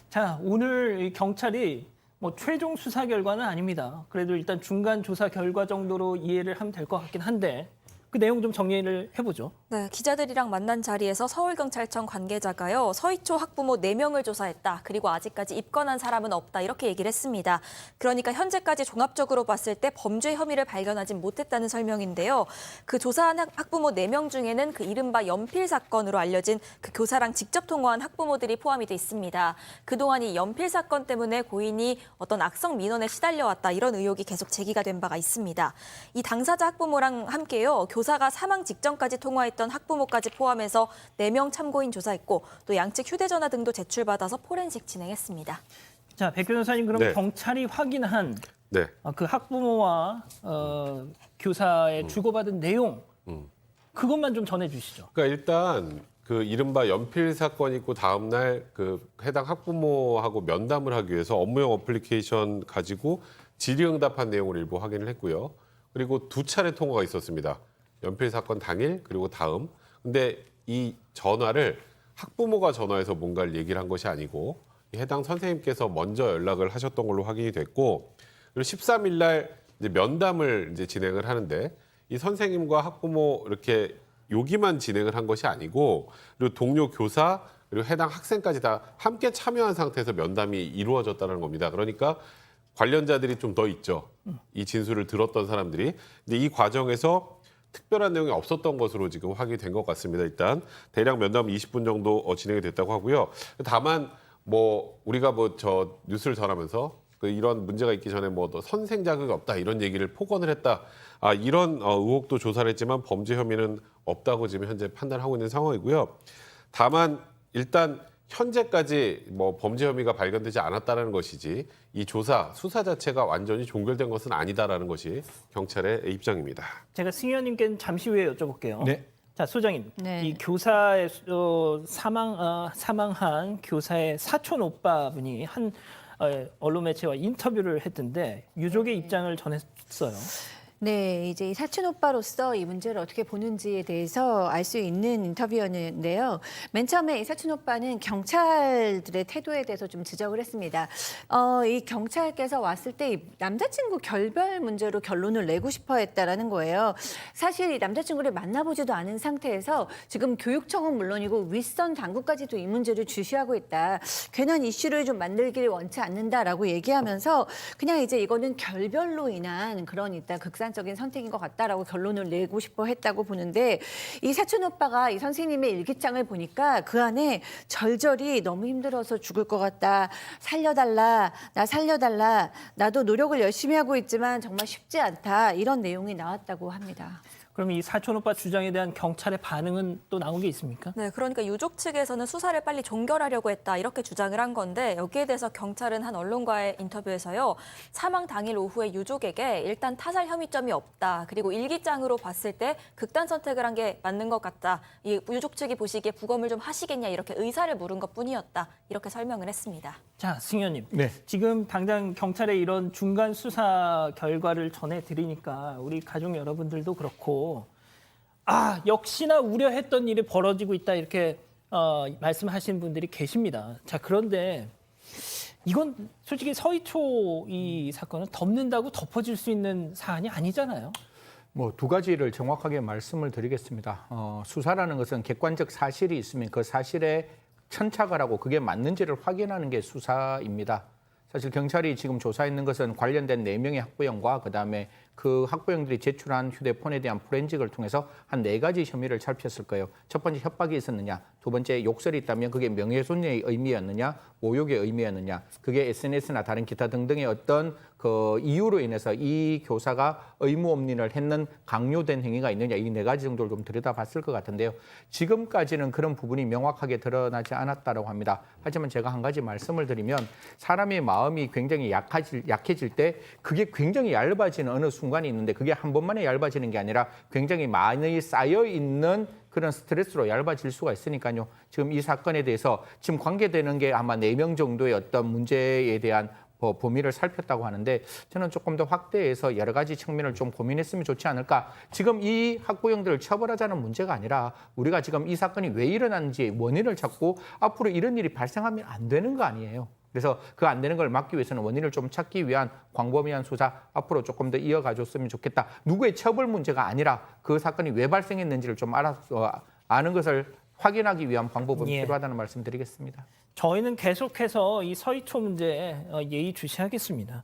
자, 오늘 이 경찰이 뭐 최종 수사 결과는 아닙니다. 그래도 일단 중간 조사 결과 정도로 이해를 하면 될 것 같긴 한데 그 내용 좀 정리를 해보죠. 네, 기자들이랑 만난 자리에서 서울경찰청 관계자가요. 서희초 학부모 4명을 조사했다. 그리고 아직까지 입건한 사람은 없다. 이렇게 얘기를 했습니다. 그러니까 현재까지 종합적으로 봤을 때 범죄 혐의를 발견하진 못했다는 설명인데요. 그 조사한 학부모 4명 중에는 그 이른바 연필 사건으로 알려진 그 교사랑 직접 통화한 학부모들이 포함이 돼 있습니다. 그동안 이 연필 사건 때문에 고인이 어떤 악성 민원에 시달려왔다. 이런 의혹이 계속 제기가 된 바가 있습니다. 이 당사자 학부모랑 함께요. 교사가 사망 직전까지 통화했던 학부모까지 포함해서 4명 참고인 조사했고 또 양측 휴대전화 등도 제출받아서 포렌식 진행했습니다. 자, 백 변호사님 그럼 네. 경찰이 확인한 네. 그 학부모와 교사의 주고받은 내용 그것만 좀 전해주시죠. 그러니까 일단 그 이른바 연필 사건 있고 다음 날 그 해당 학부모하고 면담을 하기 위해서 업무용 어플리케이션 가지고 질의응답한 내용을 일부 확인을 했고요. 그리고 2차례 통화가 있었습니다. 연필 사건 당일 그리고 다음. 근데 이 전화를 학부모가 전화해서 뭔가를 얘기를 한 것이 아니고 해당 선생님께서 먼저 연락을 하셨던 걸로 확인이 됐고, 그리고 13일 날 이제 면담을 이제 진행을 하는데 이 선생님과 학부모 이렇게 여기만 진행을 한 것이 아니고 그리고 동료 교사 그리고 해당 학생까지 다 함께 참여한 상태에서 면담이 이루어졌다는 겁니다. 그러니까 관련자들이 좀 더 있죠. 이 진술을 들었던 사람들이. 근데 이 과정에서 특별한 내용이 없었던 것으로 지금 확인이 된 것 같습니다. 일단 대략 면담 20분 정도 진행이 됐다고 하고요. 다만 뭐 우리가 뭐 저 뉴스를 전하면서 그 이런 문제가 있기 전에 뭐 선생 자격이 없다 이런 얘기를 폭언을 했다. 이런 의혹도 조사를 했지만 범죄 혐의는 없다고 지금 현재 판단하고 있는 상황이고요. 다만 일단 현재까지 뭐 범죄 혐의가 발견되지 않았다는 것이지 이 조사, 수사 자체가 완전히 종결된 것은 아니다라는 것이 경찰의 입장입니다. 제가 승 의원님께는 잠시 후에 여쭤볼게요. 네. 자, 소장님, 네. 이 교사의 사망한 교사의 사촌 오빠분이 한 언론 매체와 인터뷰를 했던데 유족의 입장을 전했어요. 네, 이제 이 사촌 오빠로서 이 문제를 어떻게 보는지에 대해서 알 수 있는 인터뷰였는데요. 맨 처음에 이 사촌 오빠는 경찰들의 태도에 대해서 좀 지적을 했습니다. 이 경찰께서 왔을 때 이 남자친구 결별 문제로 결론을 내고 싶어 했다라는 거예요. 사실 이 남자친구를 만나보지도 않은 상태에서 지금 교육청은 물론이고 윗선 당국까지도 이 문제를 주시하고 있다. 괜한 이슈를 좀 만들기를 원치 않는다라고 얘기하면서 그냥 이제 이거는 결별로 인한 그런 극단적인 선택인 것 같다라고 결론을 내고 싶어 했다고 보는데 이 사촌 오빠가 이 선생님의 일기장을 보니까 그 안에 절절히 너무 힘들어서 죽을 것 같다. 살려달라. 나 살려달라. 나도 노력을 열심히 하고 있지만 정말 쉽지 않다. 이런 내용이 나왔다고 합니다. 그럼 이 사촌 오빠 주장에 대한 경찰의 반응은 또 나온 게 있습니까? 네, 그러니까 유족 측에서는 수사를 빨리 종결하려고 했다 이렇게 주장을 한 건데 여기에 대해서 경찰은 한 언론과의 인터뷰에서요. 사망 당일 오후에 유족에게 일단 타살 혐의점이 없다. 그리고 일기장으로 봤을 때 극단 선택을 한 게 맞는 것 같다. 이 유족 측이 보시기에 부검을 좀 하시겠냐 이렇게 의사를 물은 것뿐이었다. 이렇게 설명을 했습니다. 자, 승 의원님. 네. 지금 당장 경찰의 이런 중간 수사 결과를 전해드리니까 우리 가족 여러분들도 그렇고 역시나 우려했던 일이 벌어지고 있다 이렇게 말씀하시는 분들이 계십니다. 자, 그런데 이건 솔직히 서희초 이 사건은 덮는다고 덮어질 수 있는 사안이 아니잖아요. 뭐 2가지를 정확하게 말씀을 드리겠습니다. 수사라는 것은 객관적 사실이 있으면 그 사실에 천착을 하고 그게 맞는지를 확인하는 게 수사입니다. 사실 경찰이 지금 조사했는 것은 관련된 4명의 학부형과 그다음에 그 학부형들이 제출한 휴대폰에 대한 포렌식을 통해서 한 4가지 혐의를 살폈을 거예요. 첫 번째 협박이 있었느냐, 두 번째 욕설이 있다면 그게 명예훼손의 의미였느냐, 모욕의 의미였느냐, 그게 SNS나 다른 기타 등등의 어떤 그 이유로 인해서 이 교사가 의무업린을 했는 강요된 행위가 있느냐, 이 4가지 정도를 좀 들여다봤을 것 같은데요. 지금까지는 그런 부분이 명확하게 드러나지 않았다고 합니다. 하지만 제가 한 가지 말씀을 드리면 사람의 마음이 굉장히 약해질 때 그게 굉장히 얇아지는 어느 순간이 있는데 그게 한 번만에 얇아지는 게 아니라 굉장히 많이 쌓여있는 그런 스트레스로 얇아질 수가 있으니까요. 지금 이 사건에 대해서 지금 관계되는 게 아마 4명 정도의 어떤 문제에 대한 범위를 살폈다고 하는데 저는 조금 더 확대해서 여러 가지 측면을 좀 고민했으면 좋지 않을까. 지금 이 학부형들을 처벌하자는 문제가 아니라 우리가 지금 이 사건이 왜 일어났는지 원인을 찾고 앞으로 이런 일이 발생하면 안 되는 거 아니에요. 그래서 그 안 되는 걸 막기 위해서는 원인을 좀 찾기 위한 광범위한 수사 앞으로 조금 더 이어가줬으면 좋겠다. 누구의 처벌 문제가 아니라 그 사건이 왜 발생했는지를 좀 아는 것을 확인하기 위한 방법은 예. 필요하다는 말씀드리겠습니다. 저희는 계속해서 이 서희초 문제에 예의주시하겠습니다.